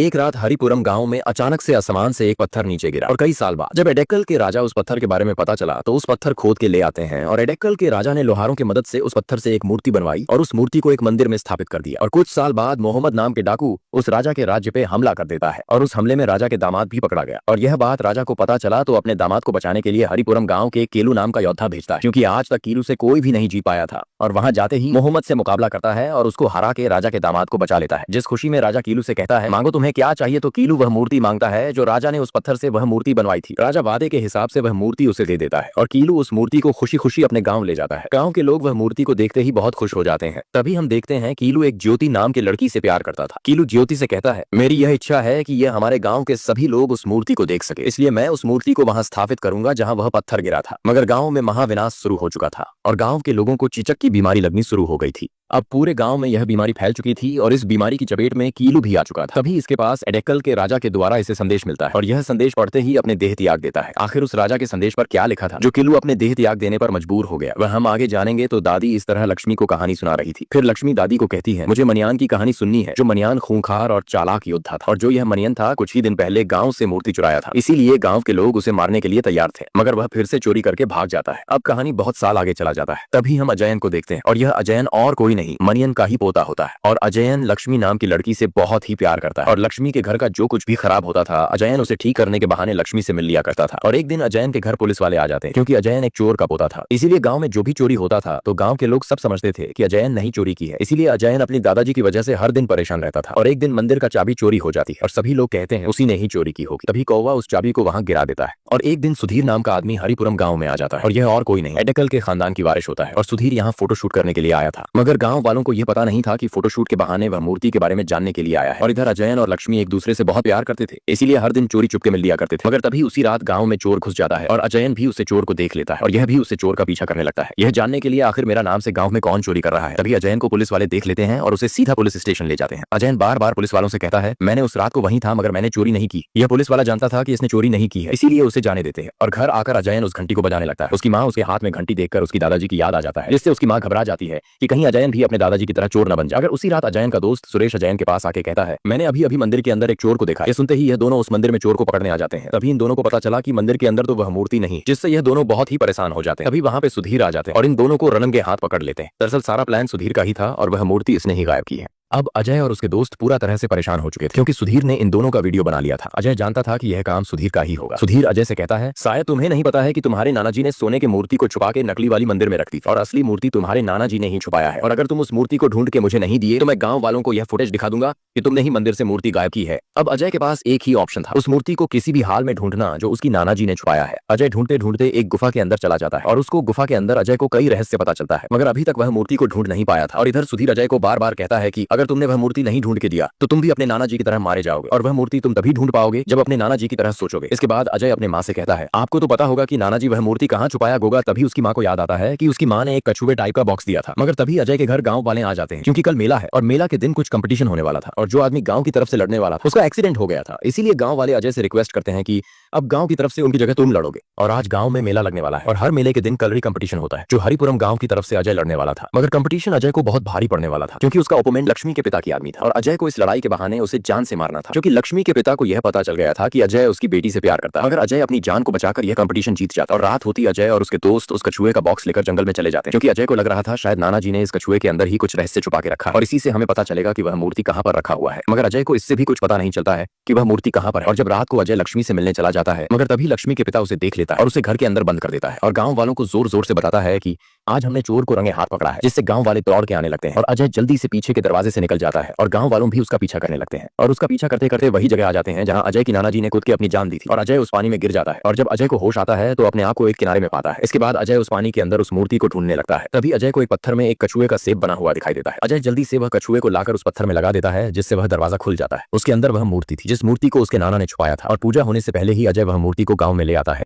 एक रात हरिपुरम गांव में अचानक से आसमान से एक पत्थर नीचे गिरा और कई साल बाद जब एडेक्कल के राजा उस पत्थर के बारे में पता चला तो उस पत्थर खोद के ले आते हैं और एडेक्कल के राजा ने लोहारों की मदद से उस पत्थर से एक मूर्ति बनवाई और उस मूर्ति को एक मंदिर में स्थापित कर दिया। और कुछ साल बाद मोहम्मद नाम के डाकू उस राजा के राज्य पे हमला कर देता है और उस हमले में राजा के दामाद भी पकड़ा गया। और यह बात राजा को पता चला तो अपने दामाद को बचाने के लिए हरिपुरम गाँव के केलू नाम का योद्धा भेजता है, क्योंकि आज तक कीलू से कोई भी नहीं जीत पाया था। और वहां जाते ही मोहम्मद से मुकाबला करता है और उसको हरा के राजा के दामाद को बचा लेता है। जिस खुशी में राजा कीलू से कहता है, मांगो तुम्हें क्या चाहिए, तो कीलू वह मूर्ति मांगता है जो राजा ने उस पत्थर से वह मूर्ति बनवाई थी। राजा वादे के हिसाब से वह मूर्ति उसे दे देता है और कीलू उस मूर्ति को खुशी खुशी अपने गांव ले जाता है। गांव के लोग वह मूर्ति को देखते ही बहुत खुश हो जाते हैं। तभी हम देखते हैं कीलू एक ज्योति नाम के लड़की से प्यार करता था। कीलू ज्योति से कहता है, मेरी यह इच्छा है कि यह हमारे गाँव के सभी लोग उस मूर्ति को देख सके, इसलिए मैं उस मूर्ति को वहां स्थापित करूंगा जहां वह पत्थर गिरा था। मगर गाँव में महाविनाश शुरू हो चुका था और गाँव के लोगों को चीचक की बीमारी लगनी शुरू हो गई थी। अब पूरे गांव में यह बीमारी फैल चुकी थी और इस बीमारी की चपेट में कीलू भी आ चुका था। तभी इसके पास एडेक्कल के राजा के द्वारा इसे संदेश मिलता है और यह संदेश पढ़ते ही अपने देह त्याग देता है। आखिर उस राजा के संदेश पर क्या लिखा था जो कीलू अपने देह त्याग देने पर मजबूर हो गया, वह हम आगे जानेंगे। तो दादी इस तरह लक्ष्मी को कहानी सुना रही थी। फिर लक्ष्मी दादी को कहती है, मुझे मनियान की कहानी सुननी है। जो मनियान खूंखार और चालाक योद्धा था और जो यह मनियन था कुछ ही दिन पहले गाँव से मूर्ति चुराया था, इसीलिए गाँव के लोग उसे मारने के लिए तैयार थे, मगर वह फिर से चोरी करके भाग जाता है। अब कहानी बहुत साल आगे चला जाता है। तभी हम अजयन को देखते हैं और यह अजयन और कोई नहीं मनियन का ही पोता होता है। और अजयन लक्ष्मी नाम की लड़की से बहुत ही प्यार करता है और लक्ष्मी के घर का जो कुछ भी खराब होता था अजयन उसे ठीक करने के बहाने लक्ष्मी से मिल लिया करता था। और एक दिन अजयन के घर पुलिस वाले आ जाते हैं, क्योंकि अजयन एक चोर का पोता था। इसीलिए गांव में जो भी चोरी होता था तो गांव के लोग सब समझते थे कि अजयन नहीं चोरी की है। इसीलिए अजयन अपनी दादाजी की वजह से हर दिन परेशान रहता था। और एक दिन मंदिर का चाबी चोरी हो जाती है और सभी लोग कहते हैं उसी ने ही चोरी की होगी। तभी कौवा उस चाबी को वहां गिरा देता है और एक दिन सुधीर नाम का आदमी हरिपुरम गांव में आ जाता है और यह और कोई नहीं एडेक्कल के खानदान की वारिश होता है। और सुधीर यहाँ फोटोशूट करने के लिए आया था, मगर गाँव वालों को यह पता नहीं था कि फोटोशूट के बहाने वह मूर्ति के बारे में जानने के लिए आया है। और इधर अजयन और लक्ष्मी एक दूसरे से बहुत प्यार करते थे, इसीलिए हर दिन चोरी चुपके मिल लिया करते थे। मगर तभी उसी रात गांव में चोर घुस जाता है और अजयन भी उसे चोर को देख लेता है और यह भी उसे चोर का पीछा करने लगता है, यह जानने के लिए आखिर मेरा नाम से गांव में कौन चोरी कर रहा है। तभी अजयन को पुलिस वाले देख लेते हैं और उसे सीधा पुलिस स्टेशन ले जाते हैं। अजयन बार बार पुलिस वालों से कहता है, मैंने उस रात को वहीं था मगर मैंने चोरी नहीं की। यह पुलिस वाला जानता था कि इसने चोरी नहीं की है, इसीलिए उसे जाने देते हैं। और घर आकर अजयन उस घंटी को बजाने लगता है। उसकी माँ उसके हाथ में घंटी देखकर उसकी दादाजी की याद आ जाता है, जिससे उसकी माँ घबरा जाती है कि कहीं अजयन भी अपने दादाजी की तरह चोर न बन जाए। अगर उसी रात अजयन का दोस्त सुरेश अजयन के पास आके कहता है, मैंने अभी अभी मंदिर के अंदर एक चोर को देखा। ये सुनते ही यह दोनों उस मंदिर में चोर को पकड़ने आ जाते हैं। तभी इन दोनों को पता चला कि मंदिर के अंदर तो वह मूर्ति नहीं, जिससे यह दोनों बहुत ही परेशान हो जाते हैं। अभी वहां पे सुधीर आ जाते हैं और इन दोनों को रनंगे हाथ पकड़ लेते हैं। दरअसल सारा प्लान सुधीर का ही था और वह मूर्ति इसने ही गायब की है। अब अजय और उसके दोस्त पूरा तरह से परेशान हो चुके थे, क्योंकि सुधीर ने इन दोनों का वीडियो बना लिया था। अजय जानता था कि यह काम सुधीर का ही होगा। सुधीर अजय से कहता है, शायद तुम्हें नहीं पता है कि तुम्हारे नाना जी ने सोने की मूर्ति को छुपा के नकली वाली मंदिर में रख दी और असली मूर्ति तुम्हारे नाना जी ने ही छुपाया है। और अगर तुम उस मूर्ति को ढूंढ के मुझे नहीं दिए तो मैं गाँव वालों को यह फुटेज दिखा दूंगा कि तुमने ही मंदिर से मूर्ति गायब की है। अब अजय के पास एक ही ऑप्शन था, उस मूर्ति को किसी भी हाल में ढूंढना जो उसकी नाना जी ने छुपाया है। अजय ढूंढते ढूंढते एक गुफा के अंदर चला जाता है और उसको गुफा के अंदर अजय को कई रहस्य पता चलता है, मगर अभी तक वह मूर्ति को ढूंढ नहीं पाया था। और इधर सुधीर अजय को बार बार कहता है कि अगर तुमने वह मूर्ति नहीं ढूंढ के दिया तो तुम भी अपने नाना जी की तरह मारे जाओगे और वह मूर्ति तुम तभी ढूंढ पाओगे जब अपने नाना जी की तरह सोचोगे। इसके बाद अजय अपने माँ से कहता है, आपको तो पता होगा कि नाना जी वह मूर्ति कहाँ छुपाया होगा। तभी उसकी माँ को याद आता है कि उसकी माँ ने एक कछुए टाइप का बॉक्स दिया था। मगर तभी अजय के घर गाँव वाले आ जाते हैं, क्योंकि कल मेला है और मेला के दिन कुछ कंपटीशन होने वाला था और जो आदमी गाँव की तरफ से लड़ने वाला था उसका एक्सीडेंट हो गया था। इसीलिए गाँव वाले अजय से रिक्वेस्ट करते हैं कि अब गांव की तरफ से उनकी जगह तुम लड़ोगे। और आज गांव में मेला लगने वाला है और हर मेले के दिन कलरी कंपटीशन होता है, जो हरिपुरम गांव की तरफ से अजय लड़ने वाला था। मगर कंपटीशन अजय को बहुत भारी पड़ने वाला था, क्योंकि उसका ओपोनेंट लक्ष्मी के पिता की आदमी था और अजय को इस लड़ाई के बहाने उसे जान से मारना था, क्योंकि लक्ष्मी के पिता को यह पता चल गया था कि अजय उसकी बेटी से प्यार करता है। मगर अजय अपनी जान को बचाकर यह कंपटीशन जीत जाता और रात होती अजय और उसके दोस्त उस कछुए का बॉक्स लेकर जंगल में चले जाते हैं, क्योंकि अजय को लग रहा था शायद नाना जी ने इस कछुए के अंदर ही कुछ रहस्य छुपा के रखा और इसी से हमें पता चलेगा कि वह मूर्ति कहाँ पर रखा हुआ है। मगर अजय को इससे भी कुछ पता नहीं चलता है कि वह मूर्ति कहाँ पर है। और जब रात को अजय लक्ष्मी से मिलने चला जाता है, मगर तभी लक्ष्मी के पिता उसे देख लेता है और उसे घर के अंदर बंद कर देता है और गांव वालों को जोर जोर से बताता है कि आज हमने चोर को रंगे हाथ पकड़ा है, जिससे गांव वाले दौड़ के आने लगते हैं। और अजय जल्दी से पीछे के दरवाजे से निकल जाता है और गांव वालों भी उसका पीछा करने लगते हैं और उसका पीछा करते करते वही जगह आ जाते हैं जहां अजय की नाना जी ने खुद की अपनी जान दी थी। और अजय उस पानी में गिर जाता है और जब अजय को होश आता है तो अपने आप को एक किनारे में पाता है। इसके बाद अजय उस पानी के अंदर उस मूर्ति को ढूंढने लगता है। तभी अजय को एक पत्थर में एक कछुए का सेब बना हुआ दिखाई देता है। अजय जल्दी से वह कछुए को लाकर उस पत्थर में लगा देता है, जिससे वह दरवाजा खुल जाता है। उसके अंदर वह मूर्ति थी जिस मूर्ति को उसके नाना ने छुपाया था और पूजा होने से पहले ही अजय वह मूर्ति को गाँव में ले आता है।